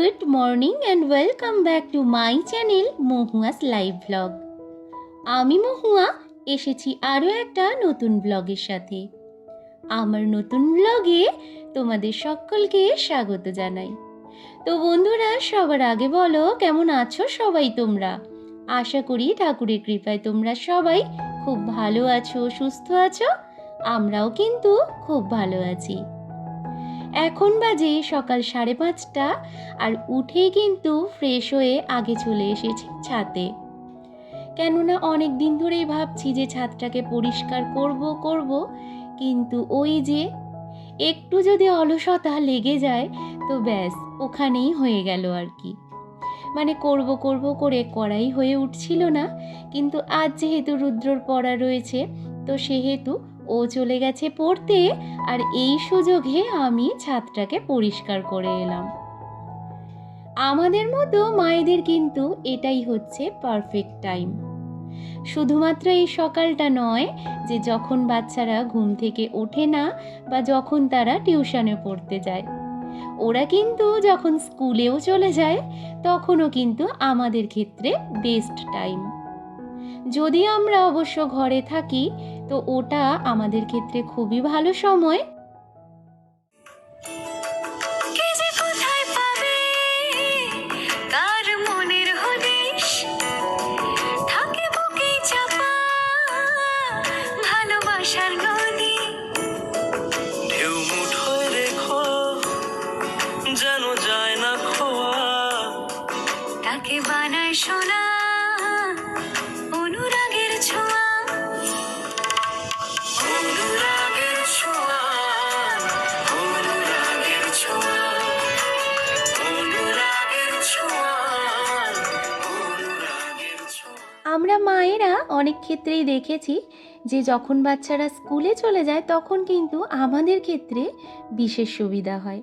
Good morning and welcome back to my channel Mohua's live blog. আমি মহুয়া এসেছি আরও একটা নতুন ব্লগের সাথে। আমার নতুন ব্লগে তোমাদের সকলকে স্বাগত জানাই। তো বন্ধুরা, সবার আগে বলো কেমন আছো সবাই তোমরা? আশা করি ঠাকুরের কৃপায় তোমরা সবাই খুব ভালো আছো, সুস্থ আছো। আমরাও কিন্তু খুব ভালো আছি। এখন বাজে সকাল 5:30 আর উঠেই কিন্তু ফ্রেশ হয়ে আগে চলে এসেছি ছাদে। কেননা অনেক দিন ধরেই ভাবছি যে ছাদটাকে পরিষ্কার করব, কিন্তু ওই যে একটু যদি অলসতা লেগে যায় তো ব্যাস ওখানেই হয়ে গেল আর কি। মানে করব করে করাই হয়ে উঠছিল না। কিন্তু আজ যেহেতু রুদ্রর পড়া রয়েছে, তো সেহেতু ও চলে গেছে পড়তে, আর এই সুযোগে আমি ছাদটাকে পরিষ্কার করে এলাম। আমাদের মতো মায়েদের কিন্তু এটাই হচ্ছে পারফেক্ট টাইম। শুধুমাত্র এই সকালটা নয়, যে যখন বাচ্চারা ঘুম থেকে ওঠে না বা যখন তারা টিউশনে পড়তে যায়, ওরা কিন্তু যখন স্কুলেও চলে যায় তখনও কিন্তু আমাদের ক্ষেত্রে বেস্ট টাইম। যদি আমরা অবশ্য ঘরে থাকি তো ওটা আমাদের ক্ষেত্রে খুবই ভালো সময়। আমরা মায়েরা অনেক ক্ষেত্রেই দেখেছি যে যখন বাচ্চারা স্কুলে চলে যায় তখন কিন্তু আমাদের ক্ষেত্রে বিশেষ সুবিধা হয়।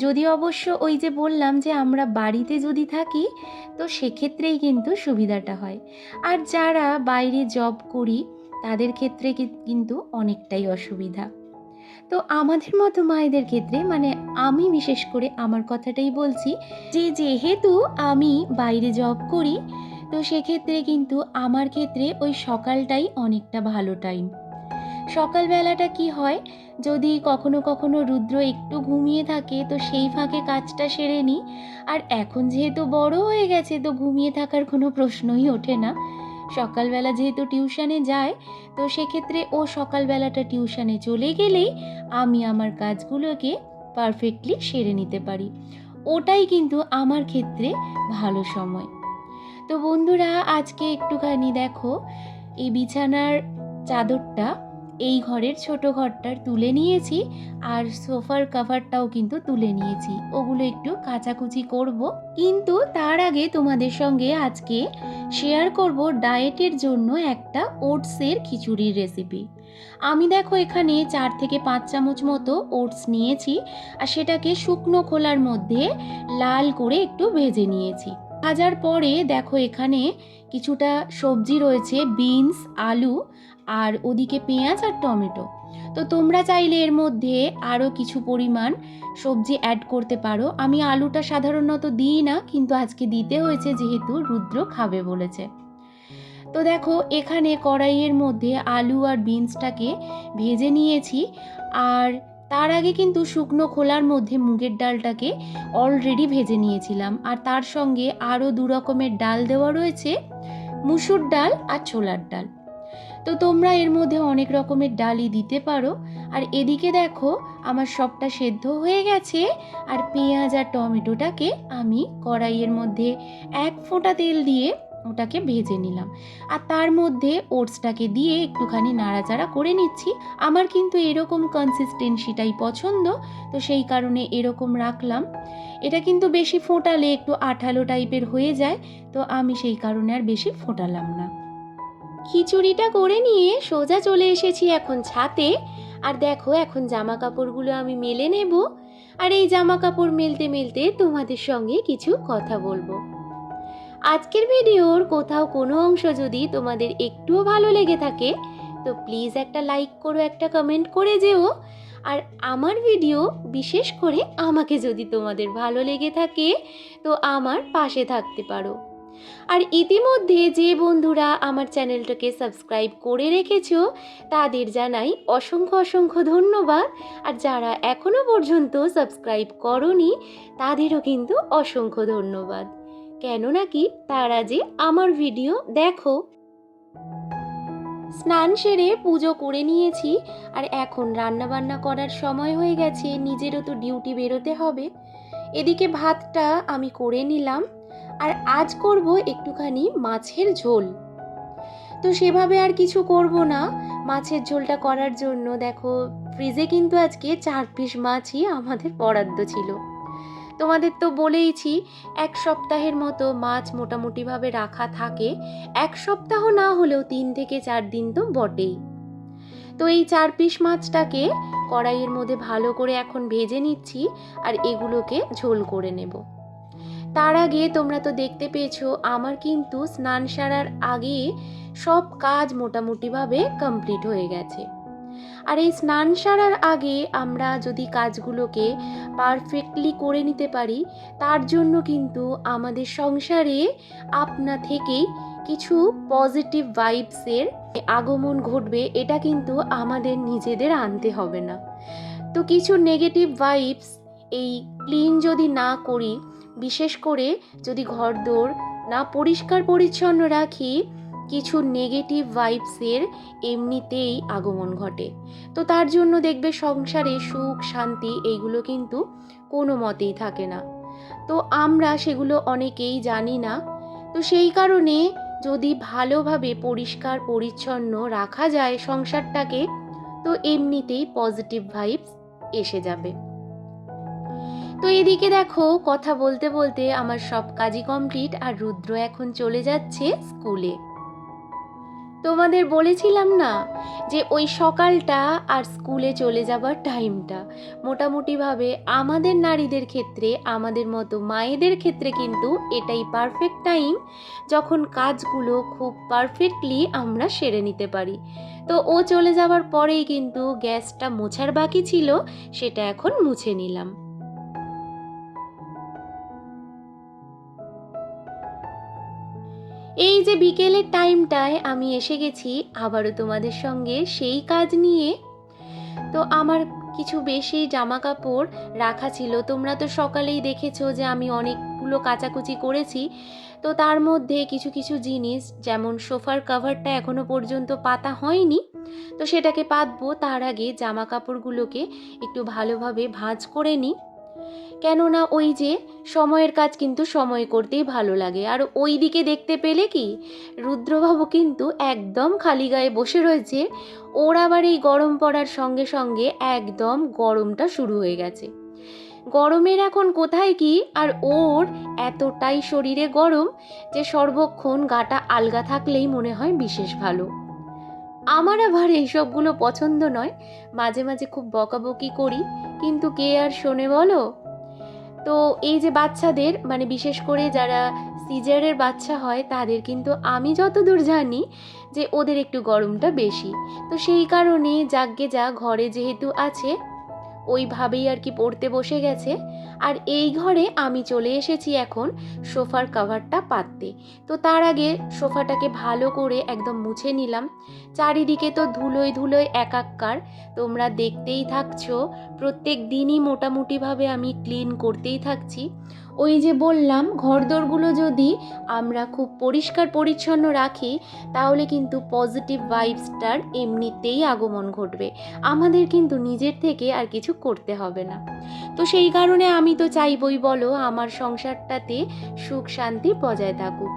যদি অবশ্য ওই যে বললাম যে আমরা বাড়িতে যদি থাকি তো সেক্ষেত্রেই কিন্তু সুবিধাটা হয়, আর যারা বাইরে জব করি তাদের ক্ষেত্রে কিন্তু অনেকটাই অসুবিধা। তো আমাদের মতো মায়েদের ক্ষেত্রে, মানে আমি বিশেষ করে আমার কথাটাই বলছি, যে যেহেতু আমি বাইরে জব করি তো সেক্ষেত্রে কিন্তু আমার ক্ষেত্রে ওই সকালটাই অনেকটা ভালো টাইম। সকালবেলাটা কি হয়, যদি কখনো কখনো রুদ্র একটু ঘুমিয়ে থাকে তো সেই ফাঁকে কাজটা সেরে নিই। আর এখন যেহেতু বড় হয়ে গেছে তো ঘুমিয়ে থাকার কোনো প্রশ্নই ওঠে না। সকালবেলা যেহেতু টিউশনে যায় তো সেক্ষেত্রে ও সকালবেলাটা টিউশনে চলে গেলেই আমি আমার কাজগুলোকে পারফেক্টলি সেরে নিতে পারি। ওটাই কিন্তু আমার ক্ষেত্রে ভালো সময়। তো বন্ধুরা, আজকে একটুখানি দেখো, এই বিছানার চাদরটা এই ঘরের ছোট ঘরটার তুলে নিয়েছি, আর সোফার কভারটাও কিন্তু তুলে নিয়েছি। ওগুলো একটু কাচাকুচি করব, কিন্তু তার আগে তোমাদের সঙ্গে আজকে শেয়ার করব ডায়েটের জন্য একটা ওটসের খিচুড়ির রেসিপি। আমি দেখো এখানে 4 থেকে 5 চামচ মতো ওটস নিয়েছি, আর সেটাকে শুকনো খোলার মধ্যে লাল করে একটু ভেজে নিয়েছি। ভাজার পরে দেখো এখানে কিছুটা সবজি রয়েছে, বিনস, আলু, আর ওদিকে পেঁয়াজ আর টমেটো। তো তোমরা চাইলে এর মধ্যে আরও কিছু পরিমাণ সবজি অ্যাড করতে পারো। আমি আলুটা সাধারণত দিই না, কিন্তু আজকে দিতে হয়েছে যেহেতু রুদ্র খাবে বলেছে। তো দেখো এখানে কড়াইয়ের মধ্যে আলু আর বিনসটাকে ভেজে নিয়েছি, আর তার আগে কিন্তু শুকনো খোলার মধ্যে মুগের ডালটাকে অলরেডি ভেজে নিয়েছিলাম। আর তার সঙ্গে আরও 2 রকমের ডাল দেওয়া রয়েছে, মুসুর ডাল আর ছোলার ডাল। তো তোমরা এর মধ্যে অনেক রকমের ডালই দিতে পারো। আর এদিকে দেখো আমার সবটা সেদ্ধ হয়ে গেছে, আর পেঁয়াজ আর টমেটোটাকে আমি কড়াইয়ের মধ্যে 1 ফোঁটা তেল দিয়ে ওটাকে ভেজে নিলাম, আর তার মধ্যে ওটসটাকে দিয়ে একটুখানি নাড়াচাড়া করে নিচ্ছি। আমার কিন্তু এরকম কনসিস্টেন্সিটাই পছন্দ, তো সেই কারণে এরকম রাখলাম। এটা কিন্তু বেশি ফোটালে একটু আঠালো টাইপের হয়ে যায়, তো আমি সেই কারণে আর বেশি ফোটালাম না। খিচুড়িটা করে নিয়ে সোজা চলে এসেছি এখন ছাদে। আর দেখো এখন জামা কাপড়গুলো আমি মেলে নেব, আর এই জামা কাপড় মেলতে মেলতে তোমাদের সঙ্গে কিছু কথা বলবো। আজকের ভিডিওর কোথাও কোনো অংশ যদি তোমাদের একটুও ভালো লেগে থাকে তো প্লিজ একটা লাইক করো, একটা কমেন্ট করে যেও। আর আমার ভিডিও বিশেষ করে আমাকে যদি তোমাদের ভালো লেগে থাকে তো আমার পাশে থাকতে পারো। আর ইতিমধ্যে যে বন্ধুরা আমার চ্যানেলটাকে সাবস্ক্রাইব করে রেখেছো তাদের জানাই অসংখ্য অসংখ্য ধন্যবাদ। আর যারা এখনো পর্যন্ত সাবস্ক্রাইব করোনি তাদেরও কিন্তু অসংখ্য ধন্যবাদ, কেন নাকি তারা যে আমার ভিডিও দেখো। স্নান সেরে পুজো করে নিয়েছি, আর এখন রান্না বান্না করার সময় হয়ে গেছে, নিজেরও তো ডিউটি বেরোতে হবে। এদিকে ভাতটা আমি করে নিলাম, আর আজ করব একটুখানি মাছের ঝোল। তো সেভাবে আর কিছু করব না। মাছের ঝোলটা করার জন্য দেখো ফ্রিজে কিন্তু আজকে 4 পিস মাছই আমাদের বরাদ্দ ছিল। তোমাদের তো বলেইছি 1 সপ্তাহের মতো মাছ মোটামুটিভাবে রাখা থাকে। 1 সপ্তাহ না হলেও 3 থেকে 4 দিন তো বটেই। তো এই 4 পিস মাছটাকে কড়াইয়ের মধ্যে ভালো করে এখন ভেজে নিচ্ছি, আর এগুলোকে ঝোল করে নেব। তার আগে তোমরা তো দেখতে পেয়েছো আমার কিন্তু স্নান সারার আগে সব কাজ মোটামুটিভাবে কমপ্লিট হয়ে গেছে। আর এই স্নান সারার আগে আমরা যদি কাজগুলোকে পারফেক্টলি করে নিতে পারি, তার জন্য কিন্তু আমাদের সংসারে আপনা থেকেই কিছু পজিটিভ ভাইবসের আগমন ঘটবে। এটা কিন্তু আমাদের নিজেদের আনতে হবে না। তো কিছু নেগেটিভ ভাইবস এই ক্লিন যদি না করি, বিশেষ করে যদি ঘরদোর না পরিষ্কার পরিচ্ছন্ন রাখি, কিছু নেগেটিভ ভাইবসের এমনিতেই আগমন ঘটে। তো তার জন্য দেখবে সংসারে সুখ শান্তি এইগুলো কিন্তু কোনো মতেই থাকে না। তো আমরা সেগুলো অনেকেই জানি না। তো সেই কারণে যদি ভালোভাবে পরিষ্কার পরিচ্ছন্ন রাখা যায় সংসারটাকে, তো এমনিতেই পজিটিভ ভাইবস এসে যাবে। তো এদিকে দেখো কথা বলতে বলতে আমার সব কাজই কমপ্লিট, আর রুদ্র এখন চলে যাচ্ছে স্কুলে। তোমাদের বলেছিলাম না যে ওই সকালটা আর স্কুলে চলে যাবার টাইমটা মোটামুটিভাবে আমাদের নারীদের ক্ষেত্রে, আমাদের মতো মায়েদের ক্ষেত্রে কিন্তু এটাই পারফেক্ট টাইম যখন কাজগুলো খুব পারফেক্টলি আমরা সেরে নিতে পারি। তো ও চলে যাবার পরেই কিন্তু গ্যাসটা মোছার বাকি ছিল, সেটা এখন মুছে নিলাম। এই যে বিকেলের টাইমটায় আমি এসে গেছি আবারও তোমাদের সঙ্গে সেই কাজ নিয়ে। তো আমার কিছু বেশি জামা কাপড় রাখা ছিল। তোমরা তো সকালেই দেখেছো যে আমি অনেকগুলো কাচাকুচি করেছি। তো তার মধ্যে কিছু কিছু জিনিস, যেমন সোফার কভারটা এখনো পর্যন্ত পাতা হয়নি, তো সেটাকে পাতবো। তার আগে জামা কাপড়গুলোকে একটু ভালোভাবে ভাঁজ করে নিই, কেননা ওই যে সময়ের কাজ কিন্তু সময় করতেই ভালো লাগে। আর ওই দিকে দেখতে পেলে কি, রুদ্রবাবু কিন্তু একদম খালি গায়ে বসে রয়েছে। ওর আবার এই গরম পড়ার সঙ্গে সঙ্গে একদম গরমটা শুরু হয়ে গেছে। গরমের এখন কোথায় কি, আর ওর এতটাই শরীরে গরম যে সর্বক্ষণ গাটা আলগা থাকলেই মনে হয় বিশেষ ভালো। আমার আবার এইসবগুলো পছন্দ নয়, মাঝে মাঝে খুব বকাবকি করি, কিন্তু কে আর শোনে বলো। তো এই যে বাচ্চাদের, মানে বিশেষ করে যারা সিজারের বাচ্চা হয় তাদের কিন্তু আমি যতদূর জানি যে ওদের একটু গরমটা বেশি। তো সেই কারণে যাগ্গে যা ঘরে যেহেতু আছে ওইভাবেই আর কি পড়তে বসে গেছে। আর এই ঘরে আমি চলে এসেছি এখন সোফার কভারটা পাততে। তো তার আগে সোফাটাকে ভালো করে একদম মুছে নিলাম। চারিদিকে তো ধুলোয় ধুলোয় একাকার, তোমরা দেখতেই থাকছো। প্রত্যেক দিনই মোটামুটিভাবে আমি ক্লিন করতেই থাকছি। ওই যে বললাম, ঘরদোরগুলো যদি আমরা খুব পরিষ্কার পরিচ্ছন্ন রাখি তাহলে কিন্তু পজিটিভ ভাইবসটার এমনিতেই আগমন ঘটবে। আমাদের কিন্তু নিজের থেকে আর কিছু করতে হবে না। তো সেই কারণে আমি তো চাইবই বলো আমার সংসারটাতে সুখ শান্তি বজায় থাকুক।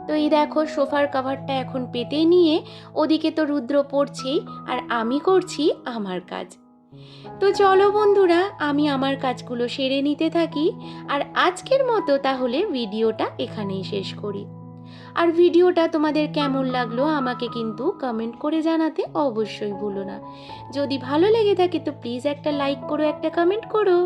তো এই দেখো সোফার কভারটা এখন পেতে নিয়ে ওদিকে তো রুদ্র পড়ছেই, আর আমি করছি আমার কাজ। তো চলো বন্ধুরা, আমি আমার কাজগুলো সেরে নিতে থাকি। আর আজকের মতো তাহলে ভিডিওটা এখানেই শেষ করি। আর ভিডিওটা তোমাদের কেমন লাগলো আমাকে কিন্তু কমেন্ট করে জানাতে অবশ্যই ভুলো না। যদি ভালো লেগে থাকে তো প্লিজ একটা লাইক করো, একটা কমেন্ট করো।